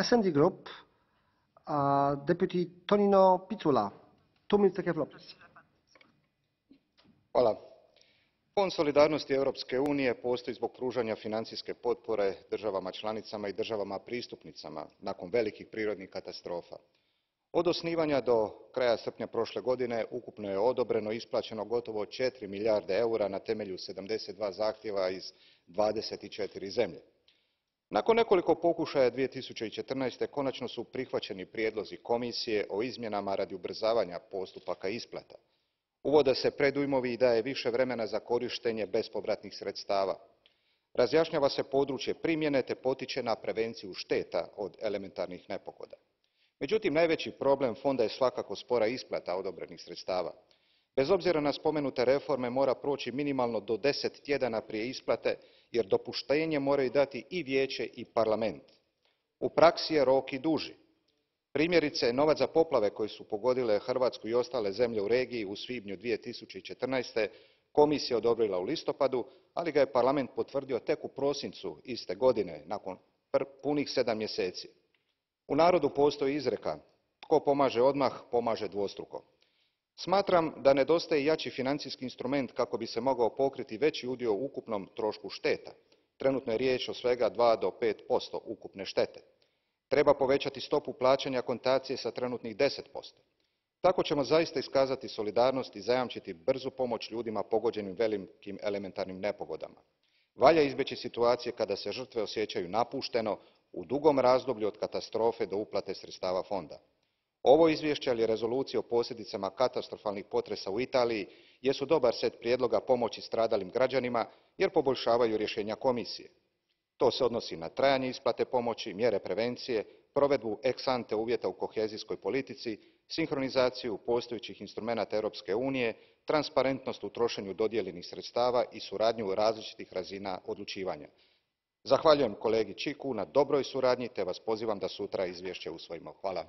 SND Group, Deputy Tonino Picula. 2 minutes, take a floor, please. Hvala. Fond solidarnosti Europske unije postoji zbog pružanja financijske potpore državama članicama i državama pristupnicama nakon velikih prirodnih katastrofa. Od osnivanja do kraja srpnja prošle godine ukupno je odobreno i isplaćeno gotovo 4 milijarde eura na temelju 72 zahtjeva iz 24 zemlje. Nakon nekoliko pokušaja 2014. konačno su prihvaćeni prijedlozi Komisije o izmjenama radi ubrzavanja postupaka isplata. Uvode se predujmovi i daje više vremena za korištenje bespovratnih sredstava. Razjašnjava se područje primjene te potiče na prevenciju šteta od elementarnih nepogoda. Međutim, najveći problem fonda je svakako spora isplata odobrenih sredstava. Bez obzira na spomenute reforme mora proći minimalno do 10 tjedana prije isplate, jer dopuštenje moraju dati i Vijeće i Parlament. U praksi je rok i duži. Primjerice, novac za poplave koje su pogodile Hrvatsku i ostale zemlje u regiji u svibnju 2014. Komisija odobrila u listopadu, ali ga je Parlament potvrdio tek u prosincu iste godine, nakon punih 7 mjeseci. U narodu postoji izreka tko pomaže odmah, pomaže dvostruko. Smatram da nedostaje jači financijski instrument kako bi se mogao pokriti veći udio u ukupnom trošku šteta. Trenutno je riječ o svega 2 do 5% ukupne štete. Treba povećati stopu plaćanja akontacije sa trenutnih 10%. Tako ćemo zaista iskazati solidarnost i zajamčiti brzu pomoć ljudima pogođenim velikim elementarnim nepogodama. Valja izbjeći situacije kada se žrtve osjećaju napušteno u dugom razdoblju od katastrofe do uplate sredstava fonda. Ovo izvješće, ali i rezolucija o posljedicama katastrofalnih potresa u Italiji jesu dobar set prijedloga pomoći stradalim građanima jer poboljšavaju rješenja Komisije. To se odnosi na trajanje isplate pomoći, mjere prevencije, provedbu ex ante uvjeta u kohezijskoj politici, sinhronizaciju postojećih instrumenata Europske unije, transparentnost u trošenju dodijeljenih sredstava i suradnju različitih razina odlučivanja. Zahvaljujem kolegi Cicu na dobroj suradnji te vas pozivam da sutra izvješće usvojimo. Hvala.